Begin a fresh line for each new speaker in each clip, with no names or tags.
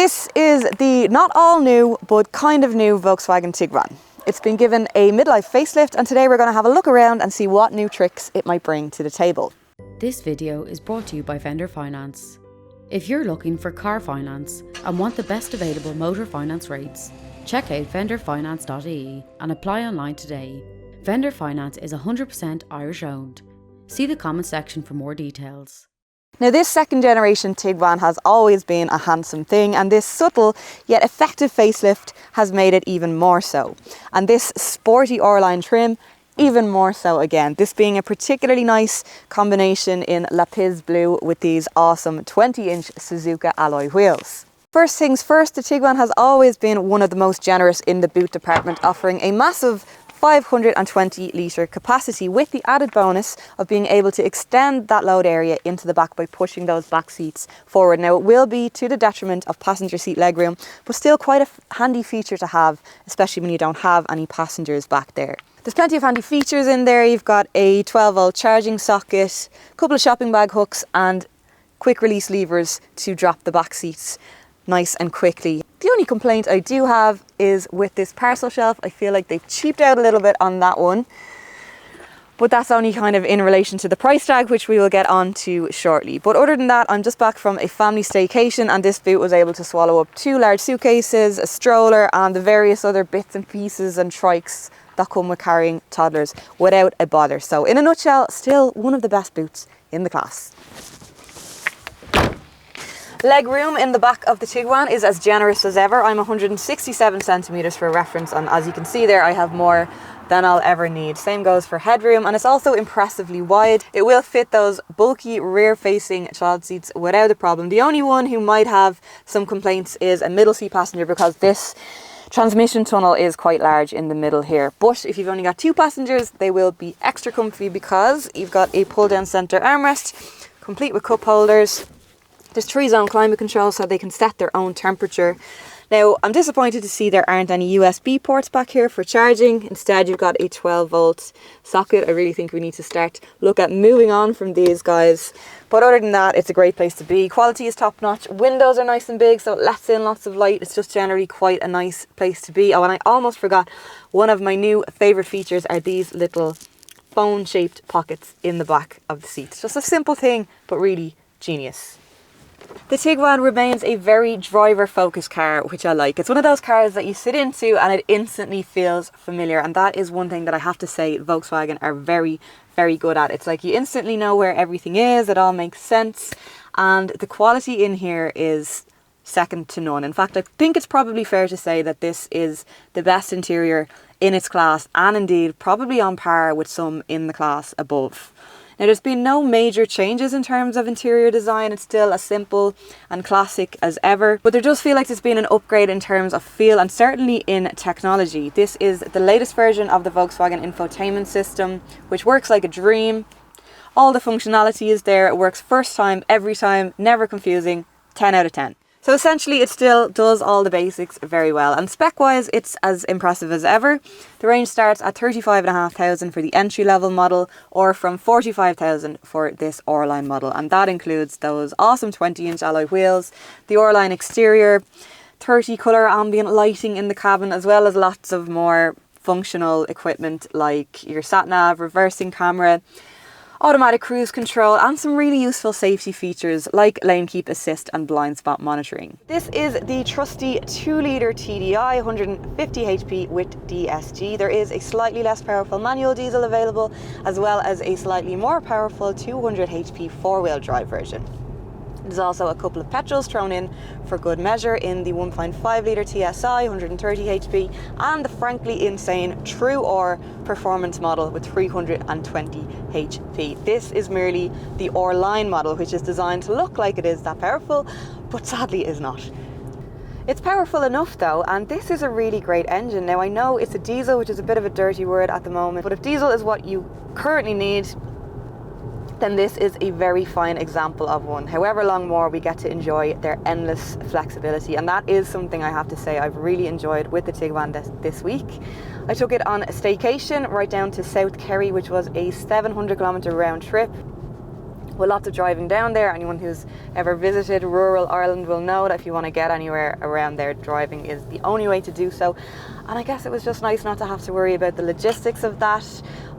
This is the not all new, but kind of new Volkswagen Tiguan. It's been given a midlife facelift, and today we're going to have a look around and see what new tricks it might bring to the table.
This video is brought to you by Vendor Finance. If you're looking for car finance and want the best available motor finance rates, check out vendorfinance.ie and apply online today. Vendor Finance is 100% Irish owned. See the comment section for more details.
Now, this second generation Tiguan has always been a handsome thing, and this subtle yet effective facelift has made it even more so. And this sporty R-line trim, even more so again. This being a particularly nice combination in lapis blue with these awesome 20-inch Suzuka alloy wheels. First things first, the Tiguan has always been one of the most generous in the boot department, offering a massive 520 litre capacity, with the added bonus of being able to extend that load area into the back by pushing those back seats forward. Now, it will be to the detriment of passenger seat legroom, but still quite a handy feature to have, especially when you don't have any passengers back there. There's plenty of handy features in there. You've got a 12-volt charging socket, a couple of shopping bag hooks, and quick release levers to drop the back seats nice and quickly. The only complaint I do have is with this parcel shelf. I feel like they've cheaped out a little bit on that one, but that's only kind of in relation to the price tag, which we will get on to shortly. But other than that, I'm just back from a family staycation, and this boot was able to swallow up 2 large suitcases, a stroller, and the various other bits and pieces and trikes that come with carrying toddlers without a bother. So in a nutshell, still one of the best boots in the class. Leg room in the back of the Tiguan is as generous as ever. I'm 167 centimetres for reference, and as you can see there, I have more than I'll ever need. Same goes for headroom, and it's also impressively wide. It will fit those bulky rear-facing child seats without a problem. The only one who might have some complaints is a middle seat passenger, because this transmission tunnel is quite large in the middle here. But if you've only got 2 passengers, they will be extra comfy, because you've got a pull-down centre armrest, complete with cup holders. There's 3-zone climate control, so they can set their own temperature. Now, I'm disappointed to see there aren't any USB ports back here for charging. Instead, you've got a 12-volt socket. I really think we need to start look at moving on from these guys. But other than that, it's a great place to be. Quality is top-notch. Windows are nice and big, so it lets in lots of light. It's just generally quite a nice place to be. Oh, and I almost forgot, one of my new favourite features are these little phone-shaped pockets in the back of the seats. Just a simple thing, but really genius. The Tiguan remains a very driver-focused car, which I like. It's one of those cars that you sit into and it instantly feels familiar, and that is one thing that I have to say Volkswagen are very, very good at. It's like you instantly know where everything is, it all makes sense, and the quality in here is second to none. In fact, I think it's probably fair to say that this is the best interior in its class, and indeed probably on par with some in the class above. Now, there's been no major changes in terms of interior design. It's still as simple and classic as ever, but there does feel like there's been an upgrade in terms of feel and certainly in technology. This is the latest version of the Volkswagen infotainment system, which works like a dream. All the functionality is there. It works first time, every time, never confusing, 10 out of 10. So essentially, it still does all the basics very well. And spec-wise, it's as impressive as ever. The range starts at 35,500 for the entry-level model, or from 45,000 for this R-Line model. And that includes those awesome 20-inch alloy wheels, the R-Line exterior, 30 colour ambient lighting in the cabin, as well as lots of more functional equipment like your sat-nav, reversing camera, automatic cruise control, and some really useful safety features like lane keep assist and blind spot monitoring. This is the trusty 2-litre TDI, 150 HP with DSG. There is a slightly less powerful manual diesel available, as well as a slightly more powerful 200 HP 4-wheel drive version. There's also a couple of petrols thrown in for good measure in the 1.5-litre TSI, 130 HP, and the frankly insane True R performance model with 320 HP. This is merely the R-Line model, which is designed to look like it is that powerful, but sadly is not. It's powerful enough though, and this is a really great engine. Now, I know it's a diesel, which is a bit of a dirty word at the moment, but if diesel is what you currently need, then this is a very fine example of one. However long more, we get to enjoy their endless flexibility, and that is something I have to say I've really enjoyed with the Tiguan this week. I took it on a staycation right down to South Kerry, which was a 700 kilometre round trip. with lots of driving down there. Anyone who's ever visited rural Ireland will know that if you want to get anywhere around there, driving is the only way to do so. And I guess it was just nice not to have to worry about the logistics of that.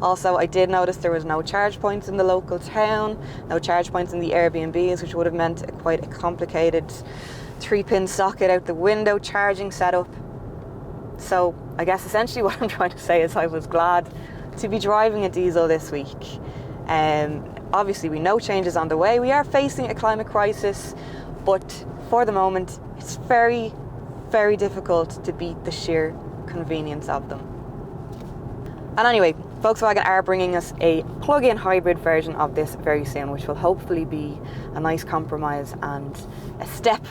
Also, I did notice there was no charge points in the local town, no charge points in the Airbnbs, which would have meant quite a complicated 3-pin socket out the window charging setup. So I guess essentially what I'm trying to say is I was glad to be driving a diesel this week. Obviously we know change is on the way. We are facing a climate crisis, but for the moment it's very, very difficult to beat the sheer convenience of them. And anyway, Volkswagen are bringing us a plug-in hybrid version of this very soon, which will hopefully be a nice compromise and a step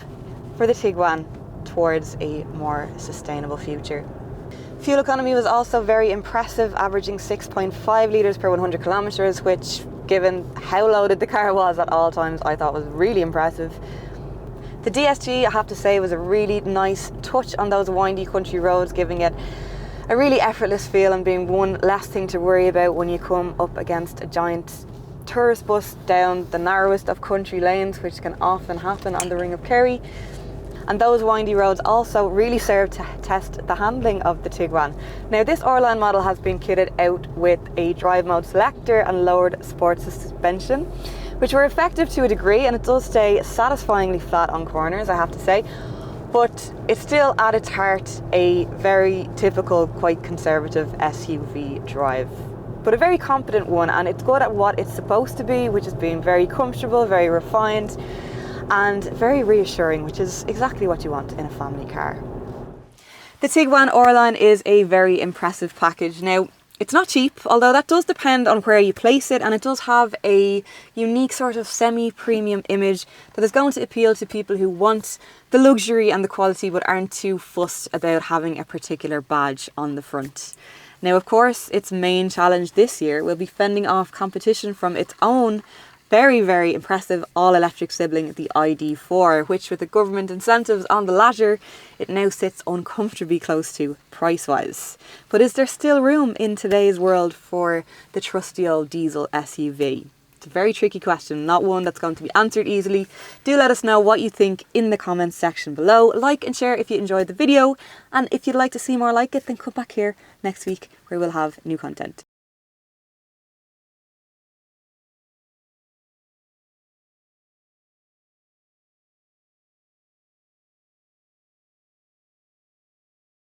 for the Tiguan towards a more sustainable future. Fuel economy was also very impressive, averaging 6.5 litres per 100 kilometres, which, given how loaded the car was at all times, I thought was really impressive. The DSG, I have to say, was a really nice touch on those windy country roads, giving it a really effortless feel and being one less thing to worry about when you come up against a giant tourist bus down the narrowest of country lanes, which can often happen on the Ring of Kerry. And those windy roads also really serve to test the handling of the Tiguan. Now, this R-Line model has been kitted out with a drive mode selector and lowered sports suspension, which were effective to a degree, and it does stay satisfyingly flat on corners, I have to say. But it's still at its heart a very typical, quite conservative SUV drive. But a very competent one, and it's good at what it's supposed to be, which is being very comfortable, very refined, and very reassuring, which is exactly what you want in a family car. The Tiguan R-Line is a very impressive package. Now, it's not cheap, although that does depend on where you place it, and it does have a unique sort of semi-premium image that is going to appeal to people who want the luxury and the quality but aren't too fussed about having a particular badge on the front. Now, of course, its main challenge this year will be fending off competition from its own very, very impressive all-electric sibling, the ID4, which, with the government incentives on the latter, it now sits uncomfortably close to price-wise. But is there still room in today's world for the trusty old diesel SUV? It's a very tricky question, not one that's going to be answered easily. Do let us know what you think in the comments section below. Like and share if you enjoyed the video, and if you'd like to see more like it, then come back here next week where we'll have new content.